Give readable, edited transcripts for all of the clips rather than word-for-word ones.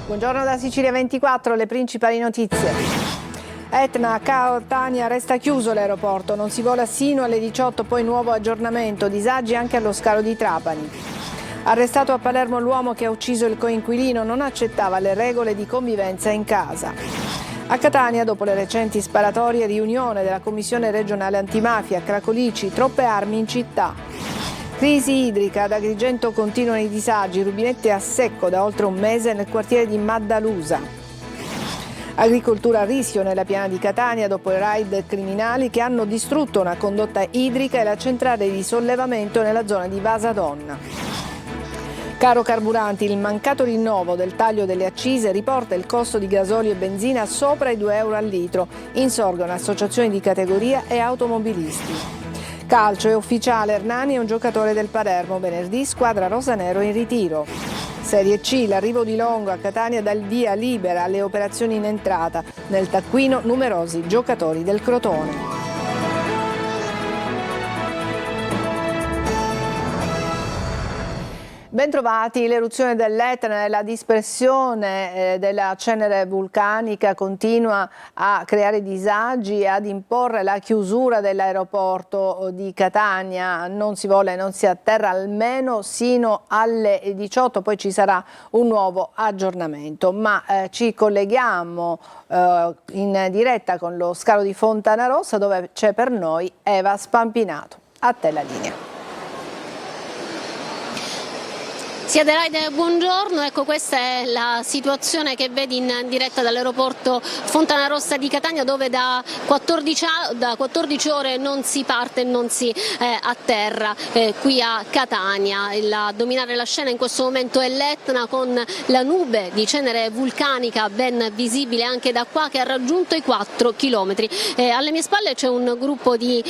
Buongiorno da Sicilia 24, le principali notizie. Etna, Catania, resta chiuso l'aeroporto, non si vola sino alle 18, poi nuovo aggiornamento, disagi anche allo scalo di Trapani. Arrestato a Palermo l'uomo che ha ucciso il coinquilino, non accettava le regole di convivenza in casa. A Catania, dopo le recenti sparatorie, riunione della Commissione regionale antimafia, Cracolici, troppe armi in città. Crisi idrica, ad Agrigento continuano i disagi, rubinette a secco da oltre un mese nel quartiere di Maddalusa. Agricoltura a rischio nella piana di Catania dopo i raid criminali che hanno distrutto una condotta idrica e la centrale di sollevamento nella zona di Vasadonna. Caro carburanti, il mancato rinnovo del taglio delle accise riporta il costo di gasolio e benzina sopra i 2 euro al litro. Insorgono associazioni di categoria e automobilisti. Calcio, è ufficiale, Hernani è un giocatore del Palermo, venerdì squadra rosanero in ritiro. Serie C, l'arrivo di Longo a Catania dà il via libera alle operazioni in entrata, nel taccuino numerosi giocatori del Crotone. Bentrovati, l'eruzione dell'Etna e la dispersione della cenere vulcanica continua a creare disagi e ad imporre la chiusura dell'aeroporto di Catania. Non si vola e non si atterra almeno sino alle 18, poi ci sarà un nuovo aggiornamento. Ma ci colleghiamo in diretta con lo scalo di Fontanarossa dove c'è per noi Eva Spampinato. A te la linea. Sì, Adelaide, buongiorno. Ecco, questa è la situazione che vedi in diretta dall'aeroporto Fontanarossa di Catania, dove da 14 ore non si parte e non si atterra qui a Catania. A dominare la scena in questo momento è l'Etna, con la nube di cenere vulcanica ben visibile anche da qua, che ha raggiunto i 4 chilometri. Alle mie spalle c'è un gruppo di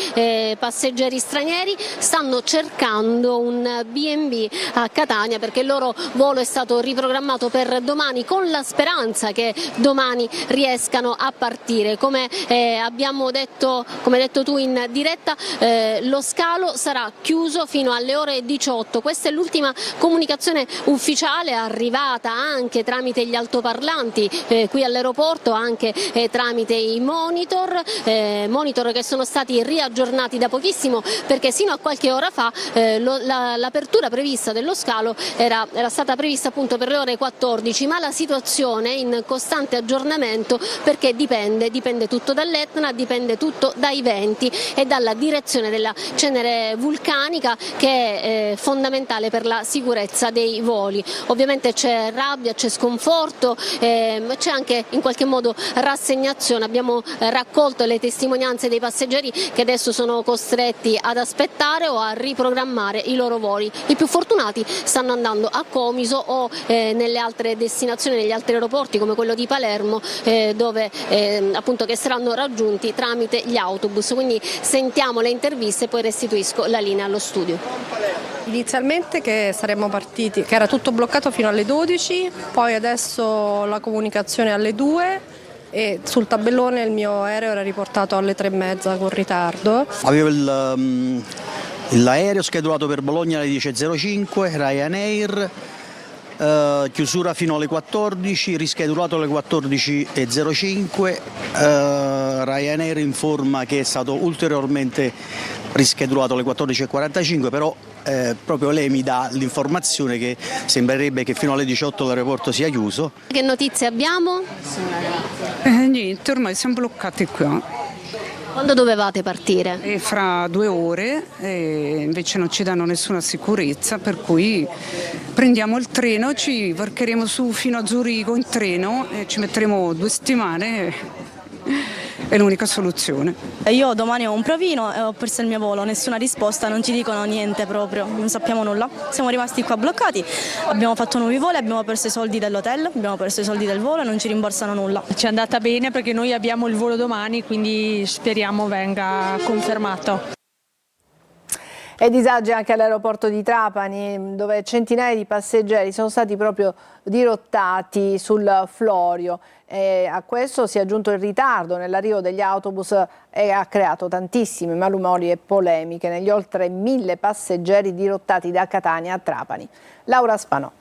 passeggeri stranieri, stanno cercando un B&B a Catania perché il loro volo è stato riprogrammato per domani, con la speranza che domani riescano a partire. Come abbiamo detto, come hai detto tu in diretta, lo scalo sarà chiuso fino alle ore 18. Questa è l'ultima comunicazione ufficiale arrivata anche tramite gli altoparlanti qui all'aeroporto, anche tramite i monitor che sono stati riaggiornati da pochissimo, perché sino a qualche ora fa l'apertura prevista dello scalo era stata prevista appunto per le ore 14, ma la situazione è in costante aggiornamento perché dipende tutto dall'Etna, dipende tutto dai venti e dalla direzione della cenere vulcanica, che è fondamentale per la sicurezza dei voli. Ovviamente c'è rabbia, c'è sconforto, c'è anche in qualche modo rassegnazione. Abbiamo raccolto le testimonianze dei passeggeri che adesso sono costretti ad aspettare o a riprogrammare i loro voli. I più fortunati stanno andando a Comiso o nelle altre destinazioni, negli altri aeroporti come quello di Palermo, dove appunto che saranno raggiunti tramite gli autobus. Quindi sentiamo le interviste e poi restituisco la linea allo studio. Inizialmente che saremmo partiti, che era tutto bloccato fino alle 12, poi adesso la comunicazione alle 2 e sul tabellone il mio aereo era riportato alle 3:30 con ritardo. Avevo l'aereo schedulato per Bologna alle 10:05, Ryanair, chiusura fino alle 14, rischedulato alle 14:05, Ryanair informa che è stato ulteriormente rischedulato alle 14:45, però proprio lei mi dà l'informazione che sembrerebbe che fino alle 18 l'aeroporto sia chiuso. Che notizie abbiamo? Niente, ormai siamo bloccati qua. Quando dovevate partire? E fra 2 ore, invece non ci danno nessuna sicurezza, per cui prendiamo il treno, ci varcheremo su fino a Zurigo in treno e ci metteremo 2 settimane. È l'unica soluzione. Io domani ho un provino e ho perso il mio volo, nessuna risposta, non ci dicono niente proprio, non sappiamo nulla. Siamo rimasti qua bloccati, abbiamo fatto nuovi voli, abbiamo perso i soldi dell'hotel, abbiamo perso i soldi del volo e non ci rimborsano nulla. Ci è andata bene perché noi abbiamo il volo domani, quindi speriamo venga confermato. E disagi anche all'aeroporto di Trapani, dove centinaia di passeggeri sono stati proprio dirottati sul Florio. E a questo si è aggiunto il ritardo nell'arrivo degli autobus e ha creato tantissimi malumori e polemiche negli oltre 1000 passeggeri dirottati da Catania a Trapani. Laura Spanò.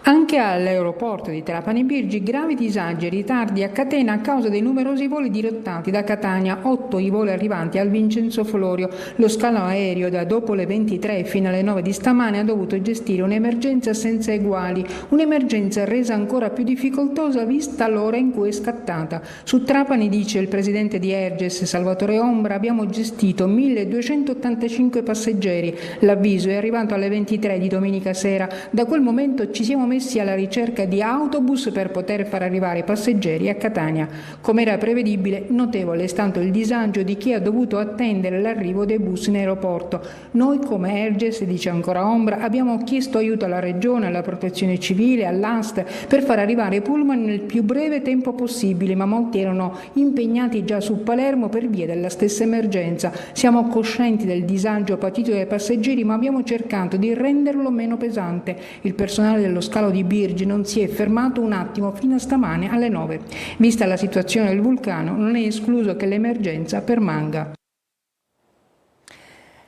Anche Anche all'aeroporto di Trapani Birgi gravi disagi e ritardi a catena a causa dei numerosi voli dirottati da Catania, 8 i voli arrivanti al Vincenzo Florio. Lo scalo aereo da dopo le 23 fino alle 9 di stamane ha dovuto gestire un'emergenza senza eguali, un'emergenza resa ancora più difficoltosa vista l'ora in cui è scattata. Su Trapani, dice il presidente di Erges Salvatore Ombra, abbiamo gestito 1285 passeggeri. L'avviso è arrivato alle 23 di domenica sera. Da quel momento ci siamo messi alla ricerca di autobus per poter far arrivare i passeggeri a Catania. Come era prevedibile, notevole è stato il disagio di chi ha dovuto attendere l'arrivo dei bus in aeroporto. Noi come Erges, dice ancora Ombra, abbiamo chiesto aiuto alla Regione, alla Protezione Civile, all'AST per far arrivare i pullman nel più breve tempo possibile, ma molti erano impegnati già su Palermo per via della stessa emergenza. Siamo coscienti del disagio patito dai passeggeri, ma abbiamo cercato di renderlo meno pesante. Il personale dello scalo di Birgi non si è fermato un attimo fino a stamane alle 9. Vista la situazione del vulcano, non è escluso che l'emergenza permanga.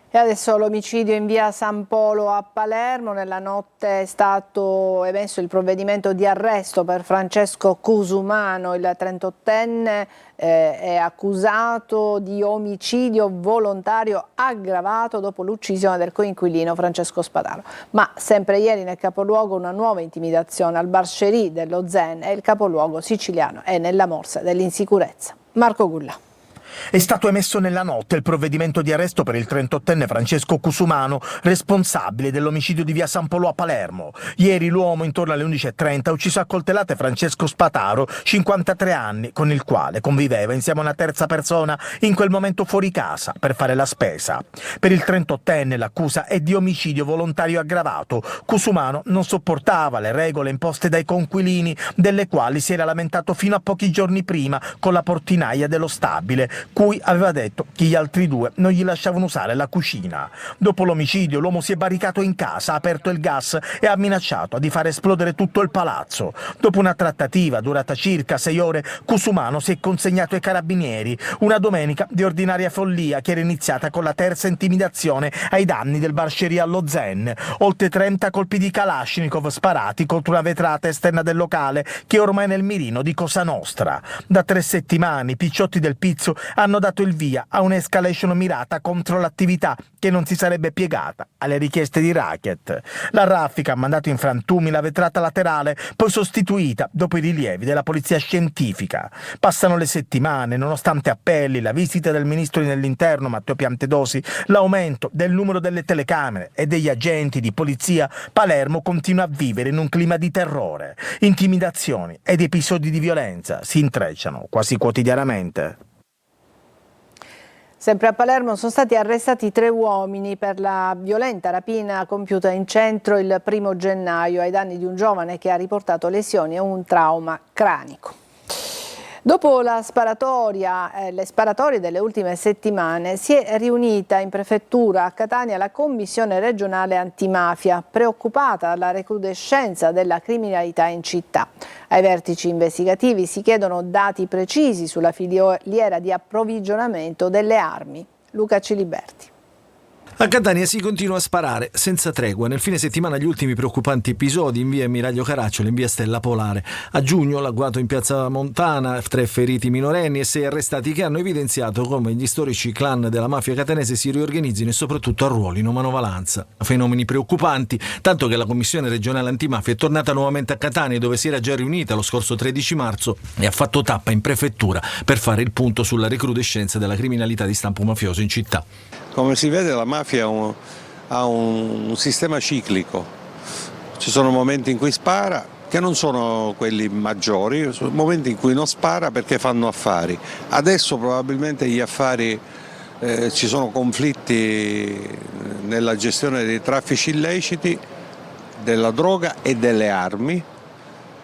E adesso l'omicidio in via San Polo a Palermo. Nella notte è stato emesso il provvedimento di arresto per Francesco Cusumano, il 38enne è accusato di omicidio volontario aggravato dopo l'uccisione del coinquilino Francesco Spataro. Ma sempre ieri nel capoluogo una nuova intimidazione al Bar Sherry dello Zen e il capoluogo siciliano è nella morsa dell'insicurezza. Marco Gulla. È stato emesso nella notte il provvedimento di arresto per il 38enne Francesco Cusumano, responsabile dell'omicidio di via San Polo a Palermo. Ieri l'uomo, intorno alle 11:30, ha ucciso a coltellate Francesco Spataro, 53 anni, con il quale conviveva insieme a una terza persona, in quel momento fuori casa, per fare la spesa. Per il 38enne l'accusa è di omicidio volontario aggravato. Cusumano non sopportava le regole imposte dai coinquilini, delle quali si era lamentato fino a pochi giorni prima con la portinaia dello stabile, cui aveva detto che gli altri due non gli lasciavano usare la cucina. Dopo l'omicidio l'uomo si è barricato in casa, ha aperto il gas e ha minacciato di far esplodere tutto il palazzo. Dopo una trattativa durata circa 6 ore, Cusumano si è consegnato ai carabinieri. Una domenica di ordinaria follia che era iniziata con la terza intimidazione ai danni del Bar Sherry allo Zen. Oltre 30 colpi di Kalashnikov sparati contro una vetrata esterna del locale che è ormai nel mirino di Cosa Nostra. Da 3 settimane i picciotti del Pizzo hanno dato il via a un'escalation mirata contro l'attività che non si sarebbe piegata alle richieste di racket. La raffica ha mandato in frantumi la vetrata laterale, poi sostituita dopo i rilievi della polizia scientifica. Passano le settimane, nonostante appelli, la visita del ministro dell'interno Matteo Piantedosi, l'aumento del numero delle telecamere e degli agenti di polizia, Palermo continua a vivere in un clima di terrore. Intimidazioni ed episodi di violenza si intrecciano quasi quotidianamente. Sempre a Palermo sono stati arrestati 3 uomini per la violenta rapina compiuta in centro il 1° gennaio ai danni di un giovane che ha riportato lesioni e un trauma cranico. Dopo le sparatorie delle ultime settimane si è riunita in prefettura a Catania la Commissione regionale antimafia, preoccupata dalla recrudescenza della criminalità in città. Ai vertici investigativi si chiedono dati precisi sulla filiera di approvvigionamento delle armi. Luca Ciliberti. A Catania si continua a sparare senza tregua. Nel fine settimana gli ultimi preoccupanti episodi in via Ammiraglio Caracciolo, in via Stella Polare. A giugno l'agguato in piazza Montana, 3 feriti minorenni e 6 arrestati che hanno evidenziato come gli storici clan della mafia catanese si riorganizzino e soprattutto arruolino manovalanza. Fenomeni preoccupanti, tanto che la Commissione regionale antimafia è tornata nuovamente a Catania, dove si era già riunita lo scorso 13 marzo e ha fatto tappa in prefettura per fare il punto sulla recrudescenza della criminalità di stampo mafioso in città. Come si vede, la mafia ha un sistema ciclico. Ci sono momenti in cui spara, che non sono quelli maggiori, sono momenti in cui non spara perché fanno affari. Adesso probabilmente gli affari, ci sono conflitti nella gestione dei traffici illeciti, della droga e delle armi,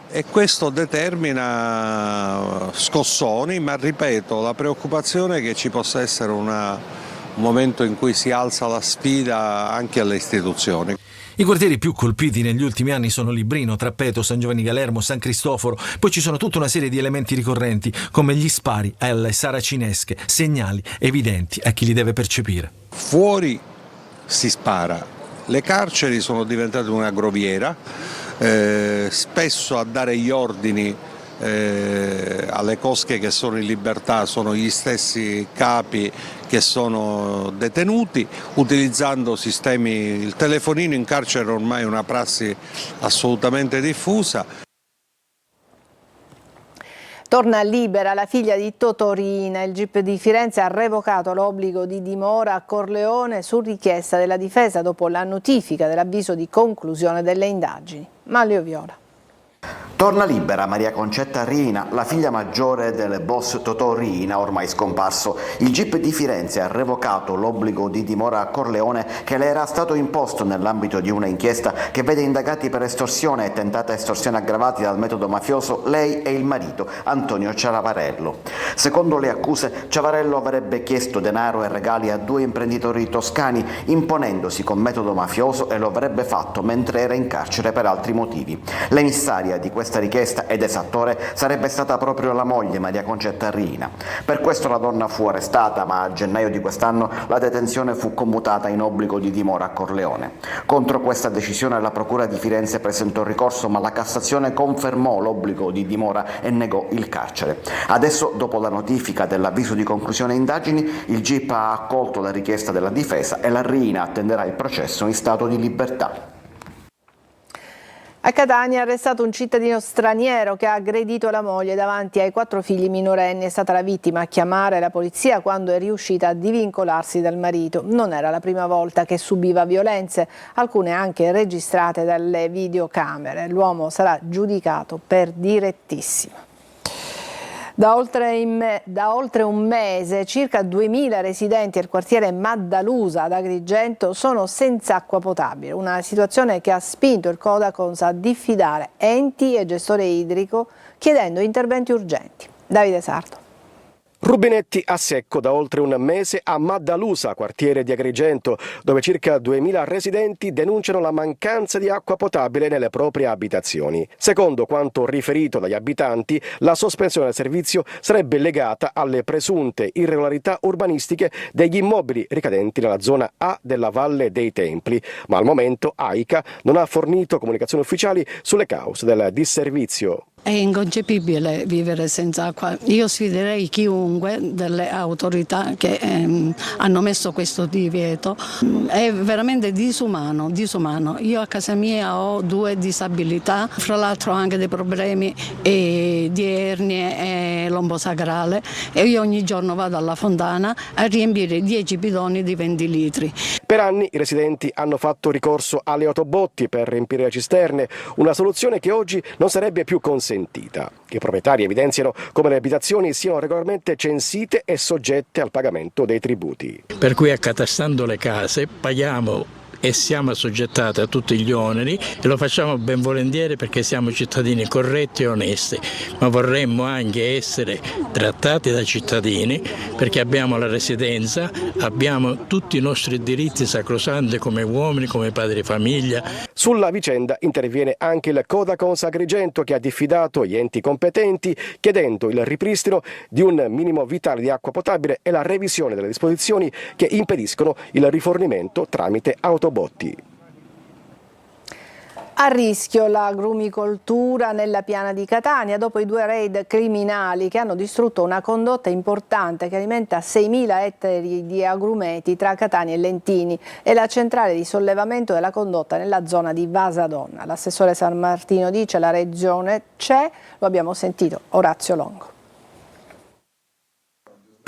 e questo determina scossoni, ma ripeto, la preoccupazione è che ci possa essere un momento in cui si alza la sfida anche alle istituzioni. I quartieri più colpiti negli ultimi anni sono Librino, Trappeto, San Giovanni Galermo, San Cristoforo, poi ci sono tutta una serie di elementi ricorrenti come gli spari alle saracinesche, segnali evidenti a chi li deve percepire. Fuori si spara, le carceri sono diventate una groviera, spesso a dare gli ordini alle cosche che sono in libertà sono gli stessi capi che sono detenuti, utilizzando sistemi, il telefonino in carcere ormai è una prassi assolutamente diffusa. Torna libera la figlia di Totorina. Il GIP di Firenze ha revocato l'obbligo di dimora a Corleone su richiesta della difesa dopo la notifica dell'avviso di conclusione delle indagini. Manlio Viola. Torna libera Maria Concetta Riina, la figlia maggiore del boss Totò Riina, ormai scomparso. Il GIP di Firenze ha revocato l'obbligo di dimora a Corleone che le era stato imposto nell'ambito di una inchiesta che vede indagati per estorsione e tentata estorsione aggravati dal metodo mafioso lei e il marito, Antonio Ciavarello. Secondo le accuse, Ciavarello avrebbe chiesto denaro e regali a 2 imprenditori toscani, imponendosi con metodo mafioso, e lo avrebbe fatto mentre era in carcere per altri motivi. L'emissaria di questa richiesta ed esattore sarebbe stata proprio la moglie Maria Concetta Riina. Per questo la donna fu arrestata, ma a gennaio di quest'anno la detenzione fu commutata in obbligo di dimora a Corleone. Contro questa decisione la Procura di Firenze presentò ricorso, ma la Cassazione confermò l'obbligo di dimora e negò il carcere. Adesso, dopo la notifica dell'avviso di conclusione indagini, il GIP ha accolto la richiesta della difesa e la Riina attenderà il processo in stato di libertà. A Catania è arrestato un cittadino straniero che ha aggredito la moglie davanti ai 4 figli minorenni. È stata la vittima a chiamare la polizia quando è riuscita a divincolarsi dal marito. Non era la prima volta che subiva violenze, alcune anche registrate dalle videocamere. L'uomo sarà giudicato per direttissima. Da oltre un mese circa 2000 residenti del quartiere Maddalusa ad Agrigento sono senza acqua potabile, una situazione che ha spinto il Codacons a diffidare enti e gestore idrico chiedendo interventi urgenti. Davide Sardo. Rubinetti a secco da oltre un mese a Maddalusa, quartiere di Agrigento, dove circa 2000 residenti denunciano la mancanza di acqua potabile nelle proprie abitazioni. Secondo quanto riferito dagli abitanti, la sospensione del servizio sarebbe legata alle presunte irregolarità urbanistiche degli immobili ricadenti nella zona A della Valle dei Templi, ma al momento AICA non ha fornito comunicazioni ufficiali sulle cause del disservizio. È inconcepibile vivere senza acqua. Io sfiderei chiunque delle autorità che hanno messo questo divieto. È veramente disumano. Io a casa mia ho 2 disabilità, fra l'altro ho anche dei problemi di ernie e lombo sacrale, e io ogni giorno vado alla fontana a riempire 10 bidoni di 20 litri. Per anni i residenti hanno fatto ricorso alle autobotti per riempire le cisterne, una soluzione che oggi non sarebbe più consentita. I proprietari evidenziano come le abitazioni siano regolarmente censite e soggette al pagamento dei tributi. Per cui, accatastando le case, paghiamo e siamo assoggettati a tutti gli oneri, e lo facciamo ben volentieri perché siamo cittadini corretti e onesti, ma vorremmo anche essere trattati da cittadini perché abbiamo la residenza, abbiamo tutti i nostri diritti sacrosanti come uomini, come padri di famiglia. Sulla vicenda interviene anche il Codacons Agrigento, che ha diffidato gli enti competenti chiedendo il ripristino di un minimo vitale di acqua potabile e la revisione delle disposizioni che impediscono il rifornimento tramite autobotti. A rischio l'agrumicoltura nella piana di Catania dopo i 2 raid criminali che hanno distrutto una condotta importante che alimenta 6.000 ettari di agrumeti tra Catania e Lentini e la centrale di sollevamento della condotta nella zona di Vasadonna. L'assessore San Martino dice la regione c'è, lo abbiamo sentito, Orazio Longo.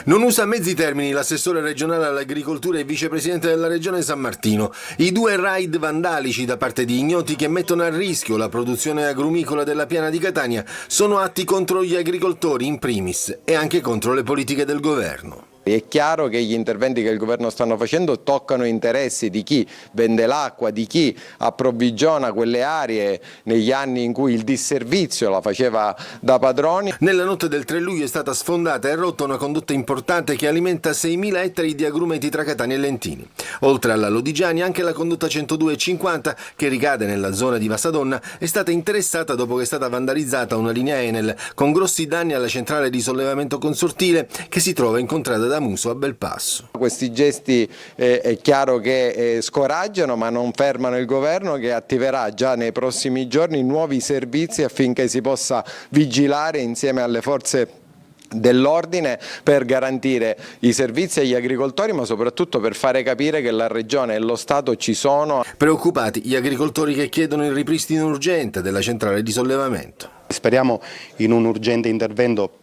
Non usa mezzi termini l'assessore regionale all'agricoltura e vicepresidente della regione San Martino. I 2 raid vandalici da parte di ignoti che mettono a rischio la produzione agrumicola della piana di Catania sono atti contro gli agricoltori in primis e anche contro le politiche del governo. È chiaro che gli interventi che il governo stanno facendo toccano interessi di chi vende l'acqua, di chi approvvigiona quelle aree negli anni in cui il disservizio la faceva da padroni. Nella notte del 3 luglio è stata sfondata e rotta una condotta importante che alimenta 6.000 ettari di agrumeti tra Catania e Lentini. Oltre alla Lodigiani, anche la condotta 102,50, che ricade nella zona di Vasadonna, è stata interessata dopo che è stata vandalizzata una linea Enel con grossi danni alla centrale di sollevamento consortile che si trova in contrada da Muso a Belpasso. Questi gesti è chiaro che scoraggiano, ma non fermano il governo, che attiverà già nei prossimi giorni nuovi servizi affinché si possa vigilare insieme alle forze dell'ordine per garantire i servizi agli agricoltori, ma soprattutto per fare capire che la Regione e lo Stato ci sono. Preoccupati gli agricoltori che chiedono il ripristino urgente della centrale di sollevamento. Speriamo in un urgente intervento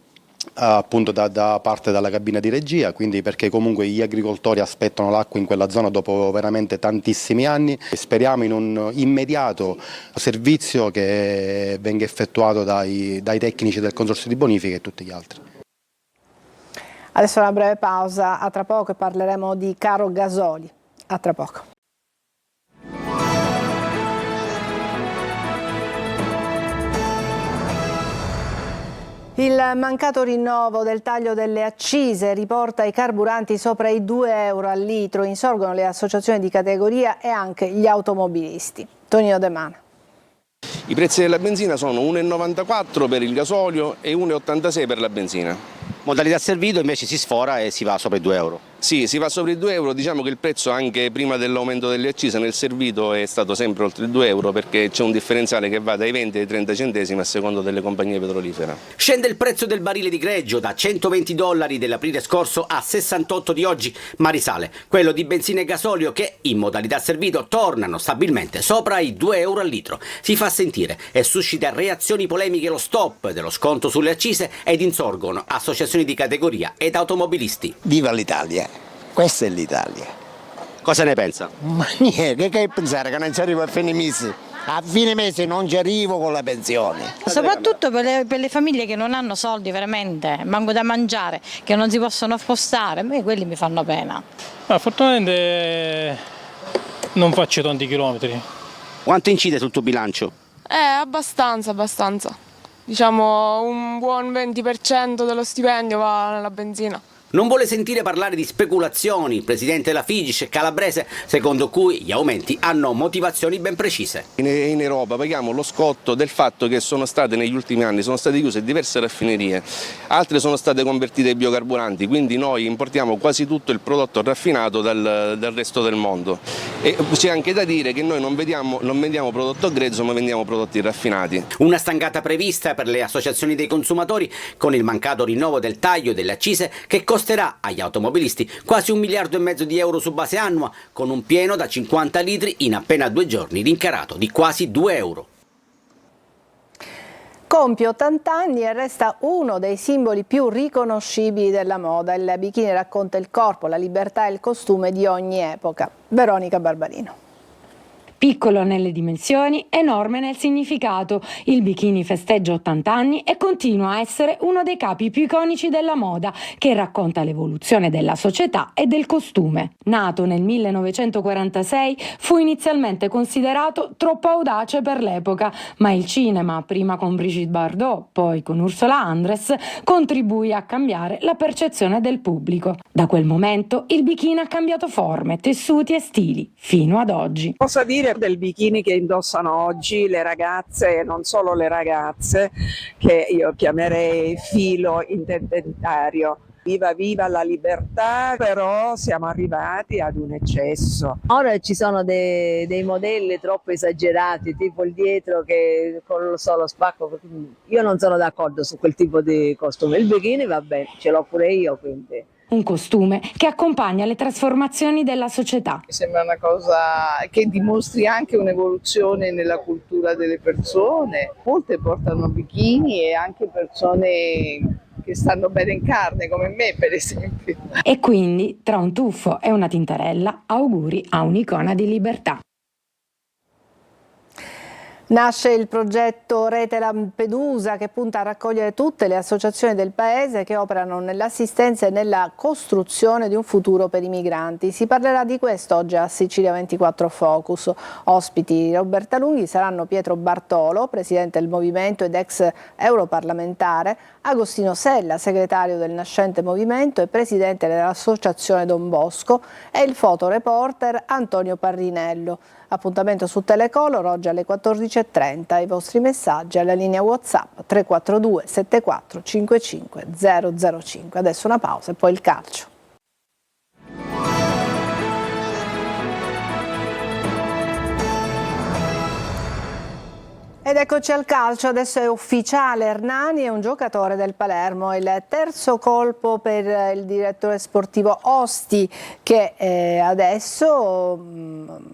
appunto da parte della cabina di regia, quindi perché comunque gli agricoltori aspettano l'acqua in quella zona dopo veramente tantissimi anni. Speriamo in un immediato servizio che venga effettuato dai tecnici del Consorzio di Bonifica e tutti gli altri. Adesso una breve pausa, a tra poco parleremo di caro gasoli. A tra poco. Il mancato rinnovo del taglio delle accise riporta i carburanti sopra i 2 euro al litro. Insorgono le associazioni di categoria e anche gli automobilisti. Tonino De Mana. I prezzi della benzina sono 1,94 per il gasolio e 1,86 per la benzina. Modalità servito invece si sfora e si va sopra i 2 euro. Sì, si va sopra i 2 euro, diciamo che il prezzo anche prima dell'aumento delle accise nel servito è stato sempre oltre i 2 euro perché c'è un differenziale che va dai 20 ai 30 centesimi a seconda delle compagnie petrolifere. Scende il prezzo del barile di greggio da $120 dell'aprile scorso a 68 di oggi, ma risale quello di benzina e gasolio che in modalità servito tornano stabilmente sopra i 2 euro al litro. Si fa sentire e suscita reazioni polemiche lo stop dello sconto sulle accise ed insorgono associazioni di categoria ed automobilisti. Viva l'Italia! Questa è l'Italia. Cosa ne pensa? Ma niente, che pensare che non ci arrivo a fine mese? A fine mese non ci arrivo con la pensione. Soprattutto per le famiglie che non hanno soldi veramente, manco da mangiare, che non si possono spostare, a me quelli mi fanno pena. Fortunatamente non faccio tanti chilometri. Quanto incide sul tuo bilancio? Abbastanza. Diciamo un buon 20% dello stipendio va nella benzina. Non vuole sentire parlare di speculazioni il presidente della Figis calabrese, secondo cui gli aumenti hanno motivazioni ben precise. In Europa paghiamo lo scotto del fatto che negli ultimi anni sono state chiuse diverse raffinerie, altre sono state convertite ai biocarburanti, quindi noi importiamo quasi tutto il prodotto raffinato dal resto del mondo. E c'è anche da dire che noi non vendiamo prodotto grezzo, ma vendiamo prodotti raffinati. Una stangata prevista per le associazioni dei consumatori con il mancato rinnovo del taglio delle accise che costerà agli automobilisti quasi 1,5 miliardi di euro su base annua, con un pieno da 50 litri in appena 2 giorni, rincarato di quasi 2 euro. Compie 80 anni e resta uno dei simboli più riconoscibili della moda. Il bikini racconta il corpo, la libertà e il costume di ogni epoca. Veronica Barbarino. Piccolo nelle dimensioni, enorme nel significato, il bikini festeggia 80 anni e continua a essere uno dei capi più iconici della moda, che racconta l'evoluzione della società e del costume. Nato nel 1946, fu inizialmente considerato troppo audace per l'epoca, ma il cinema, prima con Brigitte Bardot, poi con Ursula Andress, contribuì a cambiare la percezione del pubblico. Da quel momento il bikini ha cambiato forme, tessuti e stili, fino ad oggi. Cosa dire del bikini che indossano oggi le ragazze e non solo le ragazze, che io chiamerei filo interdentario. Viva la libertà, però siamo arrivati ad un eccesso. Ora ci sono dei modelli troppo esagerati, tipo il dietro che con lo solo spacco. Io non sono d'accordo su quel tipo di costume. Il bikini va bene, ce l'ho pure io, quindi. Un costume che accompagna le trasformazioni della società. Sembra una cosa che dimostri anche un'evoluzione nella cultura delle persone. Molte portano bikini e anche persone che stanno bene in carne, come me per esempio. E quindi, tra un tuffo e una tintarella, auguri a un'icona di libertà. Nasce il progetto Rete Lampedusa che punta a raccogliere tutte le associazioni del paese che operano nell'assistenza e nella costruzione di un futuro per i migranti. Si parlerà di questo oggi a Sicilia 24 Focus. Ospiti Roberta Lunghi saranno Pietro Bartolo, presidente del movimento ed ex europarlamentare, Agostino Sella, segretario del nascente movimento e presidente dell'associazione Don Bosco, e il fotoreporter Antonio Parrinello. Appuntamento su Telecolor oggi alle 14:30. I vostri messaggi alla linea WhatsApp 342 74 55 005. Adesso una pausa e poi il calcio. Ed eccoci al calcio, adesso è ufficiale, Hernani è un giocatore del Palermo, il terzo colpo per il direttore sportivo Osti che adesso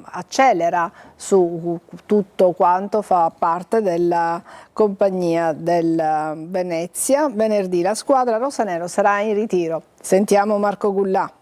accelera su tutto quanto fa parte della compagnia del Venezia. Venerdì la squadra rosanero sarà in ritiro. Sentiamo Marco Gullà.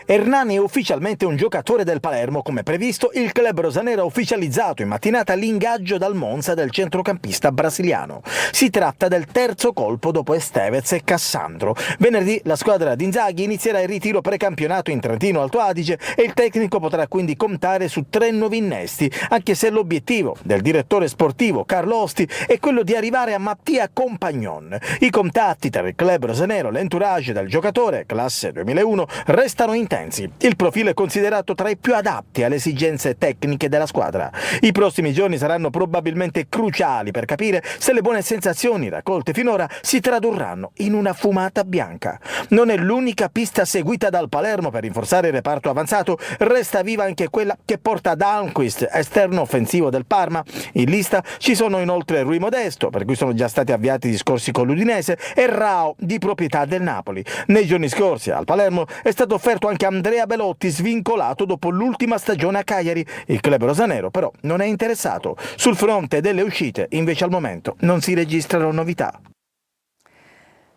Hernani è ufficialmente un giocatore del Palermo, come previsto. Il club rosanero ha ufficializzato in mattinata l'ingaggio dal Monza del centrocampista brasiliano. Si tratta del terzo colpo dopo Estevez e Cassandro. Venerdì la squadra di Inzaghi inizierà il ritiro precampionato in Trentino Alto Adige e il tecnico potrà quindi contare su 3 nuovi innesti, anche se l'obiettivo del direttore sportivo Carlo Osti è quello di arrivare a Mattia Compagnon. I contatti tra il club rosanero e l'entourage del giocatore, classe 2001, restano intensi. Il profilo è considerato tra i più adatti alle esigenze tecniche della squadra. I prossimi giorni saranno probabilmente cruciali per capire se le buone sensazioni raccolte finora si tradurranno in una fumata bianca. Non è l'unica pista seguita dal Palermo per rinforzare il reparto avanzato, resta viva anche quella che porta ad Almquist, esterno offensivo del Parma. In lista ci sono inoltre Rui Modesto, per cui sono già stati avviati discorsi con l'Udinese, e Rao, di proprietà del Napoli. Nei giorni scorsi al Palermo è stato offerto anche Andrea Belotti, svincolato dopo l'ultima stagione a Cagliari. Il club rosanero però non è interessato. Sul fronte delle uscite invece al momento non si registrano novità.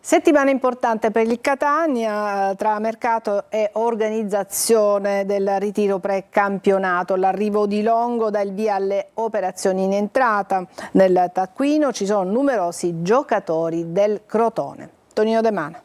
Settimana importante per il Catania tra mercato e organizzazione del ritiro pre-campionato. L'arrivo di Longo dà il via alle operazioni in entrata. Nel taccuino ci sono numerosi giocatori del Crotone. Tonino De Mana.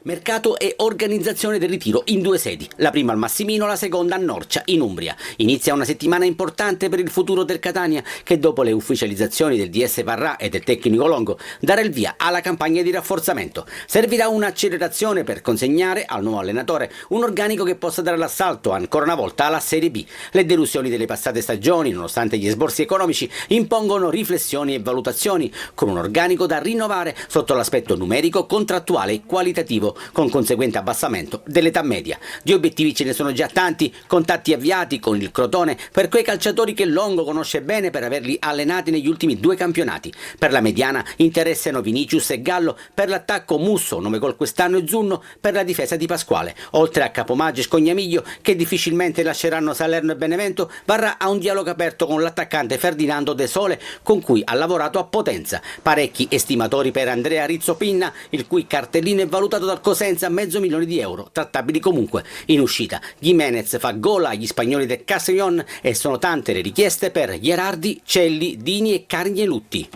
Mercato e organizzazione del ritiro in 2 sedi, la prima al Massimino, la seconda a Norcia, in Umbria. Inizia una settimana importante per il futuro del Catania, che dopo le ufficializzazioni del DS Parrà e del tecnico Longo darà il via alla campagna di rafforzamento. Servirà un'accelerazione per consegnare al nuovo allenatore un organico che possa dare l'assalto ancora una volta alla Serie B. Le delusioni delle passate stagioni, nonostante gli esborsi economici, impongono riflessioni e valutazioni, con un organico da rinnovare sotto l'aspetto numerico, contrattuale e qualitativo, con conseguente abbassamento dell'età media. Di obiettivi ce ne sono già tanti, contatti avviati con il Crotone per quei calciatori che Longo conosce bene per averli allenati negli ultimi 2 campionati. Per la mediana interessano Vinicius e Gallo, per l'attacco Musso, nome col quest'anno, e Zunno, per la difesa di Pasquale. Oltre a Capomaggi e Scognamiglio, che difficilmente lasceranno Salerno e Benevento, Varrà ha un dialogo aperto con l'attaccante Ferdinando De Sole, con cui ha lavorato a Potenza. Parecchi estimatori per Andrea Rizzopinna, il cui cartellino è valutato dal Cosenza a €500.000, trattabili comunque in uscita. Gimenez fa gol agli spagnoli del Castellón e sono tante le richieste per Gherardi, Celli, Dini e Cargnelutti.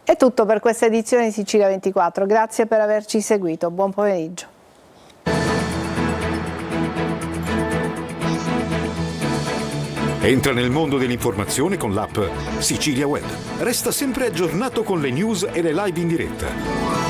È tutto per questa edizione di Sicilia 24, grazie per averci seguito, buon pomeriggio. Entra nel mondo dell'informazione con l'app Sicilia Web. Resta sempre aggiornato con le news e le live in diretta.